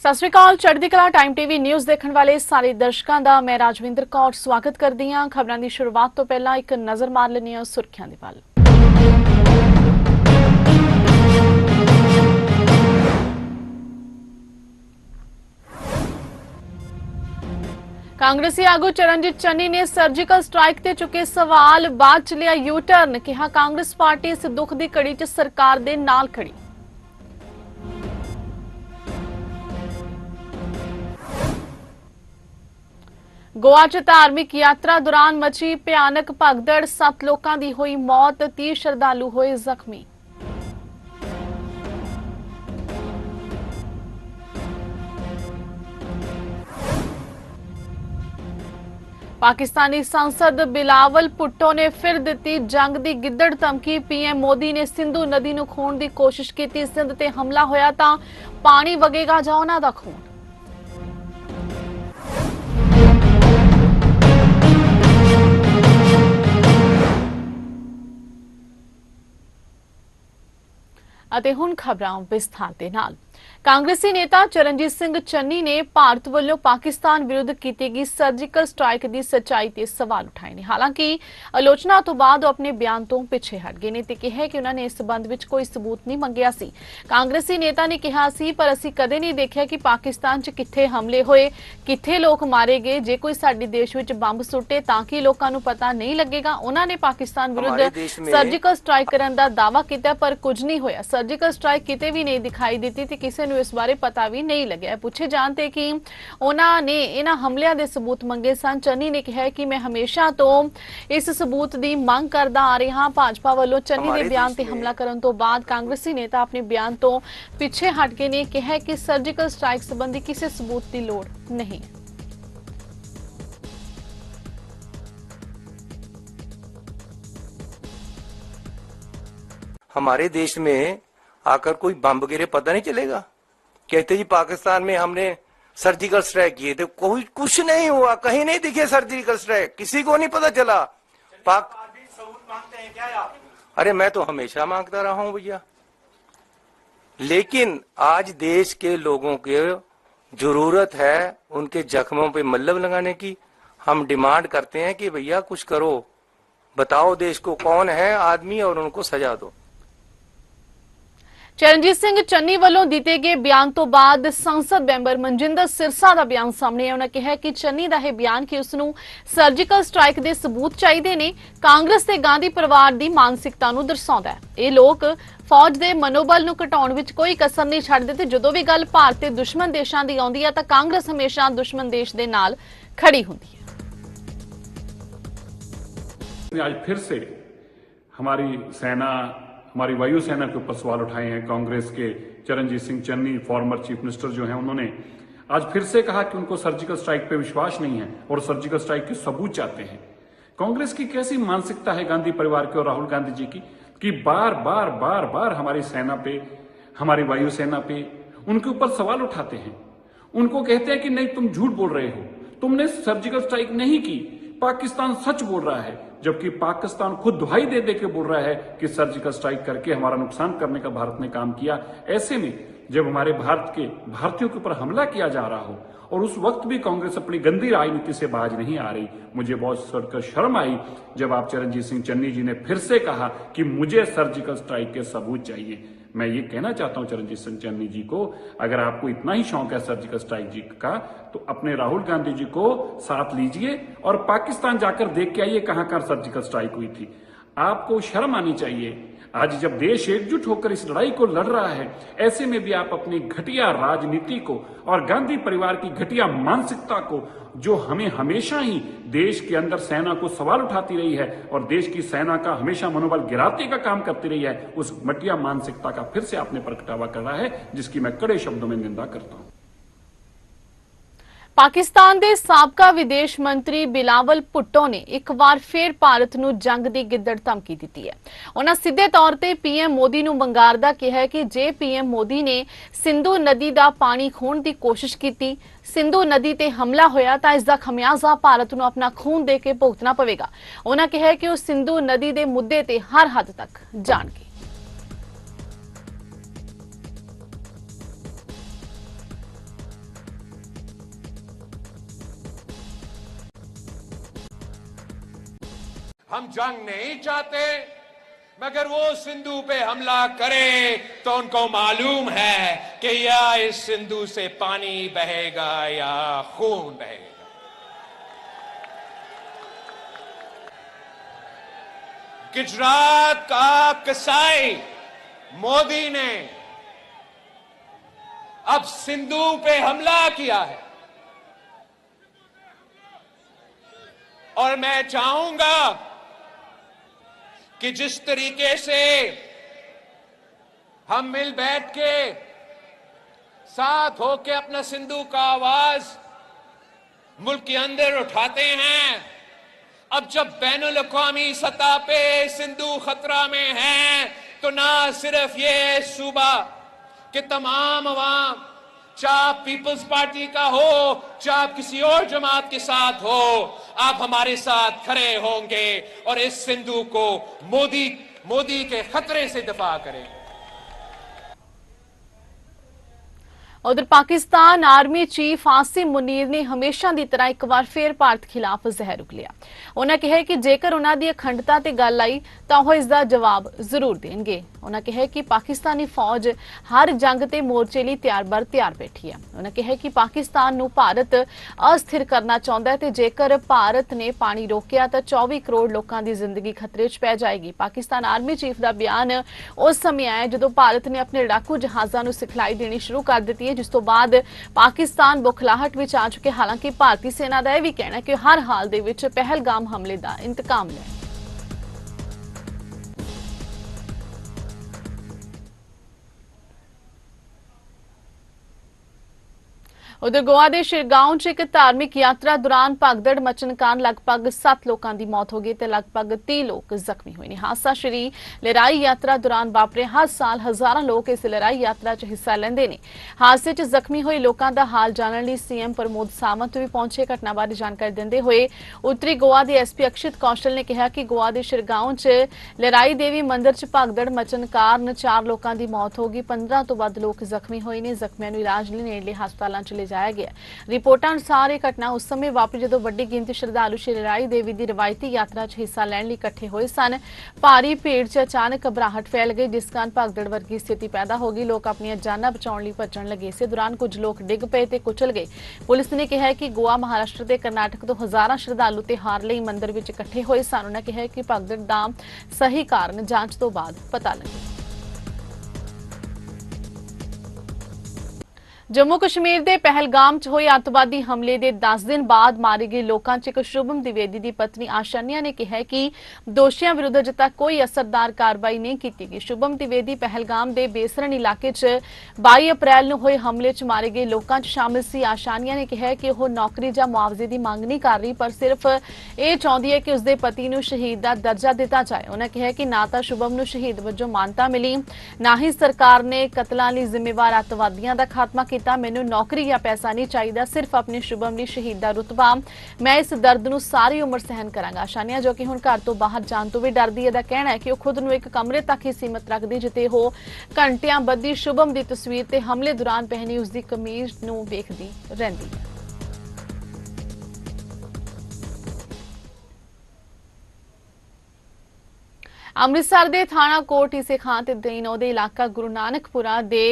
ਸਤਿ ਸ਼੍ਰੀ ਅਕਾਲ। ਚੜ੍ਹਦੀ ਕਲਾ ਟਾਈਮ ਟੀਵੀ ਨਿਊਜ਼ ਦੇਖਣ ਵਾਲੇ ਸਾਰੇ ਦਰਸ਼ਕਾਂ ਦਾ ਮੈਂ ਰਾਜਵਿੰਦਰ ਕੌਰ ਸਵਾਗਤ ਕਰਦੀ ਹਾਂ। ਖਬਰਾਂ ਦੀ ਸ਼ੁਰੂਆਤ ਤੋਂ ਪਹਿਲਾਂ ਇੱਕ ਨਜ਼ਰ ਮਾਰ ਲੈਂਦੇ ਹਾਂ ਸੁਰਖੀਆਂ ਦੇ ਵੱਲ। कांग्रेसी आगू चरणजीत चन्नी ने सर्जिकल स्ट्राइक ते चुके सवाल, बाद च लिया यू टर्न। कहा कांग्रेस पार्टी इस दुख की घड़ी च सरकार दे नाल खड़ी। गोवा च धार्मिक यात्रा दौरान मची भयानक भगदड़, 7 लोगों की हुई मौत, 30 श्रद्धालु हुए जख्मी। पाकिस्तानी सांसद बिलावल भुट्टो ने फिर दी जंग की गिद्दड़ धमकी। पीएम मोदी ने सिंधु नदी नूं खोण की कोशिश की। सिंध ते हमला होया तां पानी वगेगा जां उन्हां दा खून। ਅਤੇ ਹੁਣ ਖਬਰਾਂ ਵਿਸਥਾਰ ਦੇ ਨਾਲ। कांग्रेसी नेता चरणजीत सिंह चन्नी ने भारत वालों पाकिस्तान विरुद्ध की गई सर्जिकल स्ट्राइक की सच्चाई ते सवाल उठाए ने। हालांकि आलोचना तो बाद अपने बयान तो पिछे हट गए ने ते कहा कि उन्होंने इस संबंध में कोई सबूत नहीं मंगिया सी। कांग्रेसी नेता ने कहा सी पर असीं कदे नहीं देखिया कि पाकिस्तान च कित्थे हमले होए, कित्थे लोग मारे गए। जे कोई साडे देश विच बंब सुट्टे तां कि लोकां नूं पता नहीं लगेगा। उन्होंने पाकिस्तान विरुद्ध सर्जिकल स्ट्राइक करन दा दावा कीता पर कुछ नहीं होया। सर्जिकल स्ट्राइक किते भी नहीं दिखाई दी ते किसी ਨੂੰ इस बारे पता भी नहीं लगे। पूछे जानते कि उन्होंने इन्हां हमलियां दे सबूत मंगे सन। चन्नी ने कहा कि मैं हमेशा तो इस सबूत की मांग करता आ रहा। भाजपा वालों चन्नी के बयान ते हमला करन तो बाद कांग्रेसी नेता अपने बयान तो पिछे हट के ने कहा कि सर्जिकल स्ट्राइक संबंधी किसी सबूत की लोड़ नहीं। हमारे देश में आकर कोई बम गिरे पता नहीं चलेगा। कहते जी पाकिस्तान में हमने सर्जिकल स्ट्राइक किए थे, कोई कुछ नहीं हुआ, कहीं नहीं दिखे सर्जिकल स्ट्राइक, किसी को नहीं पता चला। सबूत मांगते हैं क्या आप? अरे मैं तो हमेशा मांगता रहा हूं भैया, लेकिन आज देश के लोगों के जरूरत है उनके जख्मों पे मल्लम लगाने की। हम डिमांड करते हैं कि भैया कुछ करो, बताओ देश को कौन है आदमी और उनको सजा दो। चरणजीत सिंह चन्नी वालों दिए गए बयान तो बाद संसद मैंबर मनजिंदर सिरसा का बयान सामने आया। उन्होंने कहा कि चन्नी का यह बयान कि उसनूं सर्जिकल स्ट्राइक के सबूत चाहिए ने कांग्रेस ते गांधी परिवार की मानसिकता नूं दर्शाउंदा है। ये लोग फौज के मनोबल नूं घटाउण विच कोई कसर नहीं छड्डदे ते जदों भी गल भारत ते दुश्मन देशां दी आउंदी है तां कांग्रेस हमेशा दुश्मन देश दे नाल खड़ी हुंदी है। आज फिर से हमारी सेना, हमारी वायुसेना के ऊपर सवाल उठाए हैं। कांग्रेस के Charanjit Singh Channi former chief minister जो हैं, उन्होंने आज फिर से कहा कि उनको सर्जिकल स्ट्राइक पे विश्वास नहीं है और सर्जिकल स्ट्राइक के सबूत चाहते हैं। कांग्रेस की कैसी मानसिकता है गांधी परिवार की और राहुल गांधी जी की कि बार बार बार बार हमारी सेना पे, हमारी वायुसेना पे उनके ऊपर सवाल उठाते हैं। उनको कहते हैं कि नहीं तुम झूठ बोल रहे हो, तुमने सर्जिकल स्ट्राइक नहीं की, पाकिस्तान सच बोल रहा है। जबकि पाकिस्तान खुद दुहाई दे दे के बोल रहा है कि सर्जिकल स्ट्राइक करके हमारा नुकसान करने का भारत ने काम किया। ऐसे में जब हमारे भारत के भारतीयों के ऊपर हमला किया जा रहा हो और उस वक्त भी कांग्रेस अपनी गंदी राजनीति से बाज नहीं आ रही, मुझे बहुत सुनकर शर्म आई जब आप चरणजीत सिंह चन्नी जी ने फिर से कहा कि मुझे सर्जिकल स्ट्राइक के सबूत चाहिए। मैं ये कहना चाहता हूं चरणजीत सिंह चन्नी जी को, अगर आपको इतना ही शौक है सर्जिकल स्ट्राइक जी का तो अपने राहुल गांधी जी को साथ लीजिए और पाकिस्तान जाकर देख के आइए कहां कहां सर्जिकल स्ट्राइक हुई थी। आपको शर्म आनी चाहिए। आज जब देश एकजुट होकर इस लड़ाई को लड़ रहा है, ऐसे में भी आप अपनी घटिया राजनीति को और गांधी परिवार की घटिया मानसिकता को, जो हमें हमेशा ही देश के अंदर सेना को सवाल उठाती रही है और देश की सेना का हमेशा मनोबल गिराने का काम करती रही है, उस घटिया मानसिकता का फिर से आपने प्रगटावा करा है, जिसकी मैं कड़े शब्दों में निंदा करता हूं। पाकिस्तान के साबका विदेश मंत्री बिलावल भुट्टो ने एक बार फिर भारत नूं जंग की गिद्दड़ धमकी दी है। उन्होंने सीधे तौर पर पीएम मोदी नूं वंगारदा कहा कि जे पीएम मोदी ने सिंधु नदी का पानी खोण की कोशिश की, सिंधु नदी ते हमला होया तां इसका खमियाजा भारत नूं अपना खून दे के भुगतना पवेगा। उन्होंने कहा कि वह सिंधु नदी के मुद्दे ते हर हद तक जाणगे। हम जंग नहीं चाहते, मगर वो सिंधु पे हमला करे तो उनको मालूम है कि या इस सिंधु से पानी बहेगा या खून बहेगा। गुजरात का कसाई मोदी ने अब सिंधु पे हमला किया है और मैं चाहूंगा कि जिस तरीके से हम मिल बैठ के साथ होके अपना सिंधु का आवाज मुल्क के अंदर उठाते हैं, अब जब बैनुल अक़वामी सतह पे सिंधु खतरा में है तो ना सिर्फ ये सूबा कि तमाम अवाम, चाहे पीपल्स पार्टी का हो चाहे किसी और जमात के साथ हो, आप हमारे साथ खड़े होंगे और इस सिंधु को मोदी के खतरे से दफा करेंगे। उधर पाकिस्तान आर्मी चीफ आसिम मुनीर ने हमेशा की तरह एक बार फिर भारत खिलाफ जहर उगलिया। उन्होंने कहा कि जेकर उन्हों की अखंडता ते गल आई तो वह इसका जवाब जरूर देंगे। उन्होंने कहा कि पाकिस्तानी फौज हर जंग ते मोर्चे लिए तैयार बर तैयार बैठी है। उन्होंने कहा कि पाकिस्तान नूं भारत अस्थिर करना चाहता है ते जेकर भारत ने पानी रोकिया तो 24 करोड़ लोगों की जिंदगी खतरे च पै जाएगी। पाकिस्तान आर्मी चीफ का बयान उस समय आया जो भारत ने अपने लड़ाकू जहाज़ों को सिखलाई देनी शुरू कर दी है, जिस तो बाद पाकिस्तान बुखलाहट विच आ चुके। हालांकि भारतीय सेना का यह भी कहना है कि हर हाल दे विच पहलगाम हमले का इंतकाम ले। उधर गोवा के शिरगांव च एक धार्मिक यात्रा दौरान भगदड़ मचन कारण लगभग 7 लोगों की मौत हो गई तो लगभग 30 लोग जख्मी हुए। हादसा श्री लहराई यात्रा दौरान वापरे। हर साल हजारों लोग इस लहराई यात्रा च हिस्सा लेंदे ने। हादसे च जख्मी हुए लोगों का हाल जानने लिए सीएम प्रमोद सावंत भी पहुंचे। घटना बारे जानकारी देंदे हुए उत्तरी गोवा के एसपी अक्षित कौशल ने कहा कि गोवा के शिरगांव च लहराई देवी मंदिर च भगदड़ मचन कारण 4 लोगों की मौत होगी। 15 तो वध लोग जख्मी हुए ने। जख्मियों को इलाज लिए नेड़ले हस्पतालों च जाया गया। रिपोर्टां अनुसार यह घटना उस समय वापरी जदों वड्डी गिनती श्रद्धालु श्री लहराई देवी की रवायती यात्रा च हिस्सा लैण लई इकट्ठे हुए सन। भारी भीड़ च अचानक घबराहट फैल गई, जिस कारण भगदड़ वर्गी स्थिति पैदा हो गई। लोग अपनी जानां बचाउण लई भज्जण लगे। इस दौरान कुछ लोग डिग पे ते कुचल गए। पुलिस ने कहा कि गोवा, महाराष्ट्र ते कर्नाटक तो हजारां श्रद्धालु तिहार लई मंदिर विच इकट्ठे होए सन। उन्होंने कहा कि भगदड़ दा सही कारण जांच तो बाद पता लगे। जम्मू कश्मीर के पहलगाम च होए अतवादी हमले के 10 दिन बाद मारे गए लोगों च एक शुभम द्विवेदी की पत्नी आशान्या ने कहा कि दोषियों विरुद्ध अजे तक कोई असरदार कार्रवाई नहीं की गई। शुभम द्विवेदी पहलगाम के बेसरन इलाके च 22 अप्रैल को होए हमले च मारे गए लोगों च शामिल सी। आशान्या ने कहा कि वह नौकरी या मुआवजे की मांग नहीं कर रही, पर सिर्फ ये चाहती है कि उसके पति को शहीद का दर्जा दिता जाए। उन्होंने कहा कि ना तो शुभम को शहीद वजों मानता मिली, ना ही सरकार ने कतलों लिए जिम्मेवार अतवादियों का खात्मा किया। मैनू नौकरी या पैसा नहीं चाहिए, सिर्फ अपने शुभम ने शहीद का रुतबा। मैं इस दर्द को सारी उम्र सहन करांगा। आशान्या जो कि हुण घर तो बाहर जाने तो भी डरदी है, कहना है कि वह खुद को एक कमरे तक ही सीमित रखती जिते वह घंटियां बद्धी शुभम की तस्वीर ते हमले दौरान पहनी उसकी कमीज नूं वेखदी रहिंदी है। अमृतसर के थाना कोट ईसे खां ते दीनो दे इलाका गुरु नानकपुरा दे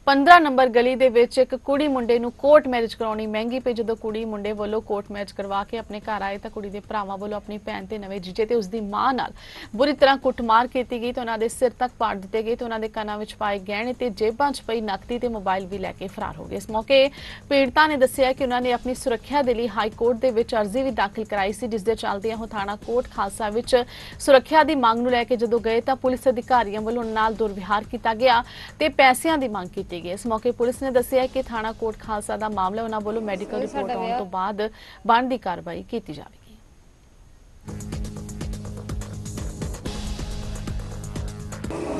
15 नंबर गली दे विच एक कुड़ी मुंडे नूं कोर्ट मैरिज कराउणी महंगी पई। जदों कुड़ी मुंडे वालों कोर्ट मैरिज करवा के अपने घर आए तो कुड़ी दे भरावां वालों अपनी भैन ते नवे जीजे ते उसदी मां नाल बुरी तरह कुटमार कीती गई। तो उन्हां दे सिर तक पाड़ दित्ते गए। तो उन्हां दे कानां विच पाए गहणे ते जेबां च पई नकदी ते मोबाइल भी लैके फरार हो गए। इस मौके पीड़िता ने दस्सिया कि उन्होंने अपनी सुरक्षा के लिए हाई कोर्ट दे विच अर्जी भी दाखिल कराई सी, जिस दे चलदे वो थाना कोट खालसा विच सुरक्षा की मांग नूं लैके जदों गए तो पुलिस अधिकारियों वालों नाल दुर्व्यवहार किया गया ते पैसिਆਂ ਦੀ ਮੰਗ ਕੀਤੀ गई। इस मौके पुलिस ने दस्सिया कि थाना कोट खालसा का मामला उन्हां वालों मैडिकल रिपोर्ट आने तो बाद बनदी कार्रवाई की जाएगी।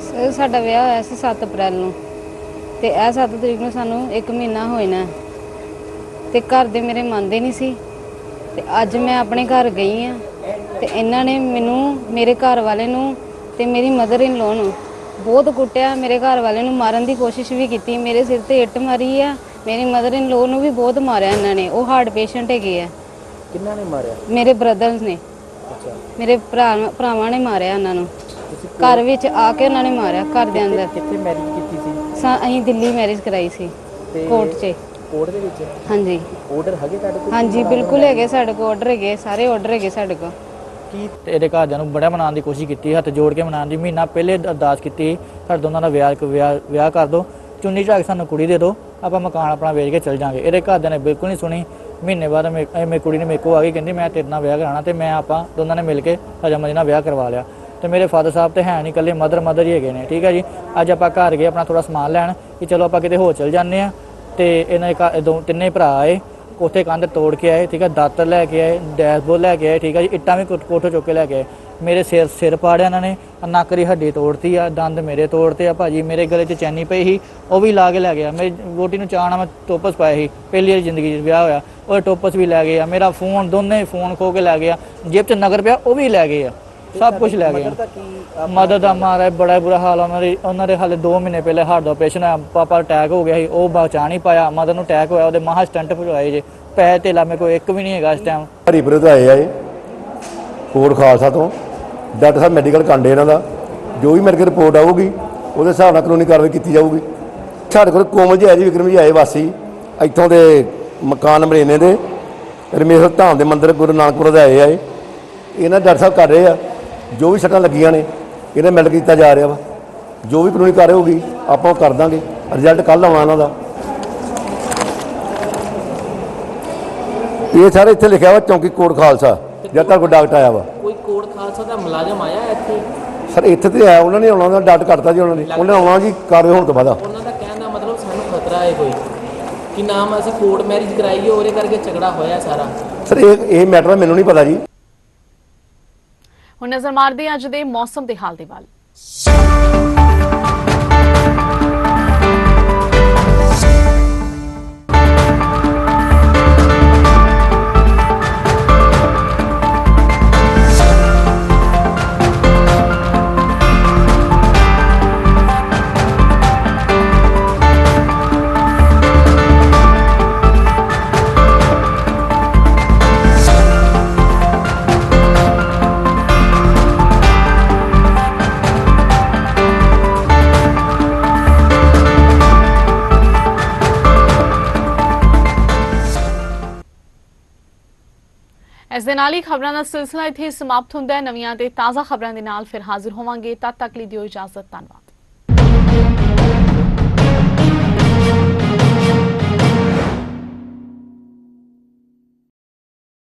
सर साडा विआह होया सी 7 अप्रैल ਨੂੰ ਤੇ ਇਹ 7 ਤਰੀਕ ਨੂੰ ਸਾਨੂੰ 1 ਮਹੀਨਾ ਹੋਇਆ ਤੇ ਘਰ ਦੇ ਮੇਰੇ ਮੰਨਦੇ ਨਹੀਂ ਸੀ ਤੇ ਅੱਜ ਮੈਂ ਆਪਣੇ ਘਰ ਗਈ ਆ ਤੇ ਇਹਨਾਂ ਨੇ ਮੈਨੂੰ ਮੇਰੇ ਘਰ ਵਾਲੇ ਨੂੰ ਤੇ ਮੇਰੀ ਮਦਰ ਇਨ ਲੋ ਨੂੰ ਬਹੁਤ ਕੁੱਟਿਆ। ਮੇਰੇ ਘਰ ਵਾਲੇ ਨੂੰ ਮਾਰਨ ਦੀ ਕੋਸ਼ਿਸ਼ ਵੀ ਕੀਤੀ। ਮੇਰੇ ਸਿਰ ਤੇ ਇੱਟ ਮਾਰੀ ਆ। ਮੇਰੀ ਮਦਰ ਇਨ ਲੋ ਨੂੰ ਵੀ ਬਹੁਤ ਮਾਰਿਆ ਇਹਨਾਂ ਨੇ। ਉਹ ਹਾਰਟ ਪੇਸ਼ੈਂਟ ਹੈਗੇ ਆ। ਕਿੰਨਾ ਨੇ ਮਾਰਿਆ? ਮੇਰੇ ਬ੍ਰਦਰਸ ਨੇ। ਮੇਰੇ ਭਰਾਵਾਂ ਨੇ ਮਾਰਿਆ ਉਹਨਾਂ ਨੂੰ, ਘਰ ਵਿੱਚ ਆ ਕੇ ਉਹਨਾਂ ਨੇ ਮਾਰਿਆ, ਘਰ ਦੇ ਅੰਦਰ। ਕਿੱਥੇ ਮੈਰਿਜ ਕੀਤੀ ਸੀ? ਅਸੀਂ ਦਿੱਲੀ ਮੈਰਿਜ ਕਰਾਈ ਸੀ, ਕੋਰਟ 'ਚ। ਕੋਰਟ ਦੇ ਵਿੱਚ? ਹਾਂਜੀ। ਆਰਡਰ ਹੈਗੇ ਤੁਹਾਡੇ ਕੋਲ? ਹਾਂਜੀ ਬਿਲਕੁਲ ਹੈਗੇ ਸਾਡੇ ਕੋਲ, ਆਰਡਰ ਹੈਗੇ, ਸਾਰੇ ਆਰਡਰ ਹੈਗੇ ਸਾਡੇ ਕੋਲ। ਕੀ ਇਹਦੇ ਘਰਦਿਆਂ ਨੂੰ ਬੜਾ ਮਨਾਉਣ ਦੀ ਕੋਸ਼ਿਸ਼ ਕੀਤੀ, ਹੱਥ ਜੋੜ ਕੇ ਮਨਾਉਣ ਦੀ। ਮਹੀਨਾ ਪਹਿਲੇ ਅਰਦਾਸ ਕੀਤੀ, ਸਾਡੇ ਦੋਨਾਂ ਦਾ ਵਿਆਹ ਕਰ ਦਿਓ, ਚੁੰਨੀ ਝਾਕ ਸਾਨੂੰ ਕੁੜੀ ਦੇ ਦਿਓ, ਆਪਾਂ ਮਕਾਨ ਆਪਣਾ ਵੇਚ ਕੇ ਚਲ ਜਾਾਂਗੇ। ਇਹਦੇ ਘਰਦਿਆਂ ਨੇ ਬਿਲਕੁਲ ਨਹੀਂ ਸੁਣੀ। ਮਹੀਨੇ ਬਾਅਦ ਮੇਰੀ ਕੁੜੀ ਨੇ ਮੇਰੇ ਕੋਲ ਆ ਗਈ, ਕਹਿੰਦੀ ਮੈਂ ਤੇਰੇ ਨਾਲ ਵਿਆਹ ਕਰਾਉਣਾ, ਤੇ ਮੈਂ ਆਪਾਂ ਦੋਨਾਂ ਨੇ ਮਿਲ ਕੇ ਹਜਮਜ ਨਾਲ ਵਿਆਹ ਕਰਵਾ ਲਿਆ। ਤੇ ਮੇਰੇ ਫਾਦਰ ਸਾਹਿਬ ਤੇ ਹੈ ਨਹੀਂ, ਇਕੱਲੇ ਮਦਰ ਹੀ ਹੈਗੇ ਨੇ। ਠੀਕ ਹੈ ਜੀ। ਅੱਜ ਆਪਾਂ ਘਰ ਗਏ ਆਪਣਾ ਥੋੜਾ ਸਮਾਨ ਲੈਣ ਕਿ ਚਲੋ ਆਪਾਂ ਕਿਤੇ ਹੋਰ ਚਲ ਜਾਂਦੇ ਆ, ਤੇ ਇਹਨਾਂ ਦੇ ਤਿੰਨੇ ਭਰਾ ਆਏ, ਕੋਠੇ ਕੰਧ ਤੋੜ ਕੇ ਆਏ। ਠੀਕ ਹੈ। ਦਾਤਰ ਲੈ ਕੇ ਆਏ, ਡੈਸ਼ਬੋਰਡ ਲੈ ਕੇ ਆਏ। ਠੀਕ ਹੈ ਜੀ। ਇੱਟਾਂ ਵੀ ਕੋਠੇ ਚੁੱਕ ਕੇ ਲੈ ਕੇ ਆਏ। ਮੇਰੇ ਸਿਰ ਪਾੜਿਆ ਇਹਨਾਂ ਨੇ, ਨੱਕ ਦੀ ਹੱਡੀ ਤੋੜਤੀ ਆ, ਦੰਦ ਮੇਰੇ ਤੋੜਤੇ ਆ ਭਾਜੀ। ਮੇਰੇ ਗਲੇ 'ਚ ਚੈਨੀ ਪਈ ਸੀ, ਉਹ ਵੀ ਲਾ ਕੇ ਲੈ ਗਿਆ। ਮੇਰੀ ਵੋਟੀ ਨੂੰ ਚਾਅ ਨਾਲ ਮੈਂ ਟੋਪਸ ਪਾਇਆ ਸੀ, ਪਹਿਲੀ ਵਾਰੀ ਜ਼ਿੰਦਗੀ 'ਚ ਵਿਆਹ ਹੋਇਆ, ਉਹ ਟੋਪਸ ਵੀ ਲੈ ਗਏ ਆ। ਮੇਰਾ ਫੋਨ, ਦੋਨੇ ਫੋਨ ਖੋ ਕੇ ਲੈ ਗਏ ਆ। ਜੇਬ 'ਚ ਨਗਰ ਪਿਆ ਉਹ ਵੀ ਲੈ ਗਏ ਆ, ਸਭ ਕੁਝ ਲੈ ਗਏ ਆ। ਮਦਦ ਦਾ ਮਾਰਾ ਬੜਾ ਬੁਰਾ ਹਾਲ ਆ ਉਹਨਾਂ ਦੇ ਹਾਲੇ 2 ਮਹੀਨੇ ਪਹਿਲੇ ਹਾਰਟ ਦਾ ਆਪਰੇਸ਼ਨ ਹੋਇਆ, ਪਾਪਾ ਅਟੈਕ ਹੋ ਗਿਆ ਸੀ, ਉਹ ਬਚਾ ਨਹੀਂ ਪਾਇਆ। ਮਦਰ ਨੂੰ ਅਟੈਕ ਹੋਇਆ, ਉਹਦੇ ਮਹਾ ਸਟੰਟ ਭਜਵਾਏ ਜੇ। ਪੈਸੇ ਧੇਲਾ ਮੇਰੇ ਕੋਲ ਇੱਕ ਵੀ ਨਹੀਂ ਹੈਗਾ ਇਸ ਟਾਈਮ। ਹਰੀਪੁਰ ਤੋਂ ਆਏ ਆ ਇਹ, ਕੋਟ ਖਾਲਸਾ ਤੋਂ। ਡਾਕਟਰ ਸਾਹਿਬ ਮੈਡੀਕਲ ਕਾਂਡੇ ਇਹਨਾਂ ਦਾ, ਜੋ ਵੀ ਮੇਰੇ ਕੋਲ ਰਿਪੋਰਟ ਆਊਗੀ ਉਹਦੇ ਹਿਸਾਬ ਨਾਲ ਕਾਨੂੰਨੀ ਕਾਰਵਾਈ ਕੀਤੀ ਜਾਊਗੀ। ਸਾਡੇ ਕੋਲ ਕੋਮਲ ਜੀ ਆਏ ਜੀ, ਵਿਕਰਮ ਜੀ ਆਏ, ਵਾਸੀ ਇੱਥੋਂ ਦੇ ਮਕਾਨ ਨੰਬਰ ਇੰਨੇ ਦੇ ਰਮੇਸ਼ਰ ਧਾਮ ਦੇ ਮੰਦਿਰ ਗੁਰੂ ਨਾਨਕਪੁਰ ਦੇ ਆਏ ਆ। ਇਹਨਾਂ ਡਾਕਟਰ ਸਾਹਿਬ ਕਰ ਰਹੇ ਆ, ਜੋ ਵੀ ਸੱਟਾਂ ਲੱਗੀਆਂ ਨੇ ਇਹਨਾਂ ਮੈਡੀਕਲ ਕੀਤਾ ਜਾ ਰਿਹਾ ਵਾ। ਜੋ ਵੀ ਕਾਨੂੰਨੀ ਕਾਰਵਾਈ ਹੋਊਗੀ ਆਪਾਂ ਉਹ ਕਰ ਦਾਂਗੇ। ਰਿਜ਼ਲਟ ਕੱਲ੍ਹ ਆਉਣਾ ਇਹਨਾਂ ਦਾ। ਇਹ ਸਾਰੇ ਇੱਥੇ ਲਿਖਿਆ ਵਾ ਚੌਂਕੀ ਕੋਟ ਖਾਲਸਾ, ਜਦ ਤੱਕ ਕੋਈ ਡਾਕਟਰ ਆਇਆ ਵਾ। ਕੋਈ ਕੋਟ ਖਾਲਸਾ ਦਾ ਮੁਲਾਜ਼ਮ ਆਇਆ ਇੱਥੇ? ਸਰ ਇੱਥੇ ਤੇ ਆਇਆ, ਉਹਨਾਂ ਨੇ ਆਉਣਾ, ਉਹਨਾਂ ਡਾਕਟਰ ਕੱਟਤਾ ਜੀ ਉਹਨਾਂ ਨੇ ਆਉਣਾ ਜੀ ਕਾਰਵਾਈ ਹੋਣ ਤੋਂ ਬਾਅਦ। ਉਹਨਾਂ ਦਾ ਕਹਿਣ ਦਾ ਮਤਲਬ ਸਾਨੂੰ ਖਤਰਾ ਹੈ ਕੋਈ, ਕਿ ਨਾਮ ਅਸੀਂ ਕੋਰਟ ਮੈਰਿਜ ਕਰਾਈਏ, ਉਹਦੇ ਕਰਕੇ ਝਗੜਾ ਹੋਇਆ ਸਾਰਾ। ਸਰ ਇਹ ਮੈਟਰ ਮੈਨੂੰ ਨਹੀਂ ਪਤਾ ਜੀ। ਹੁਣ ਨਜ਼ਰ ਮਾਰਦੇ ਹਾਂ ਅੱਜ ਦੇ ਮੌਸਮ ਦੇ ਹਾਲ ਦੇ ਵੱਲ। ਇਸ ਦੇ ਨਾਲ ਹੀ ਖਬਰਾਂ ਦਾ ਸਿਲਸਿਲਾ ਇੱਥੇ ਸਮਾਪਤ ਹੁੰਦਾ ਹੈ। ਨਵੀਆਂ ਤੇ ਤਾਜ਼ਾ ਖਬਰਾਂ ਦੇ ਨਾਲ ਫਿਰ ਹਾਜ਼ਰ ਹੋਵਾਂਗੇ। ਤਦ ਤੱਕ ਲਈ ਦਿਓ ਇਜਾਜ਼ਤ। ਧੰਨਵਾਦ।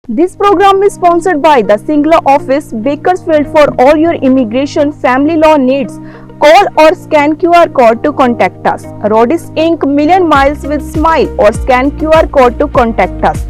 This program is sponsored by the Singla office, Bakersfield. For all your immigration family law needs, call or scan QR code to contact us. Rodis Inc. Million Miles with Smile, or scan QR code to contact us.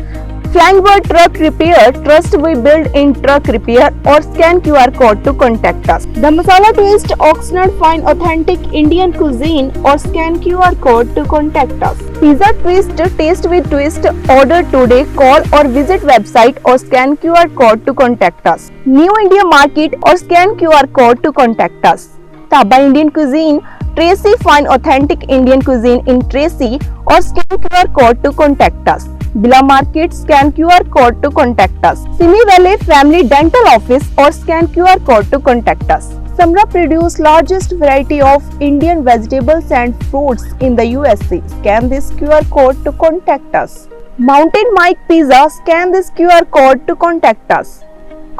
Flying Bird Truck Repair, trust we build in truck repair, or scan QR code to contact us. The Masala Taste, Oxnard Fine Authentic Indian Cuisine, or scan QR code to contact us. Pizza Twist, taste with twist, order today, call or visit website or scan QR code to contact us. New India Market, or scan QR code to contact us. Taba Indian Cuisine, Tracy Fine Authentic Indian Cuisine in Tracy, or scan QR code to contact us. Bila Market, scan QR code to contact us. Simi Valley Family Dental Office, or scan QR code to contact us. Samra produce largest variety of Indian vegetables and fruits in the USA. Scan this QR code to contact us. Mountain Mike Pizza, scan this QR code to contact us.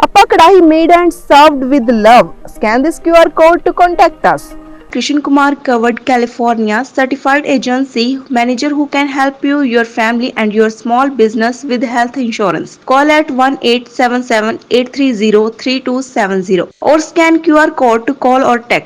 Appa Kadahi made and served with love. Scan this QR code to contact us. Krishan Kumar Covered California, certified agency manager who can help you, your family and your small business with health insurance. Call at 1-877-830-3270 or scan QR code to call or text.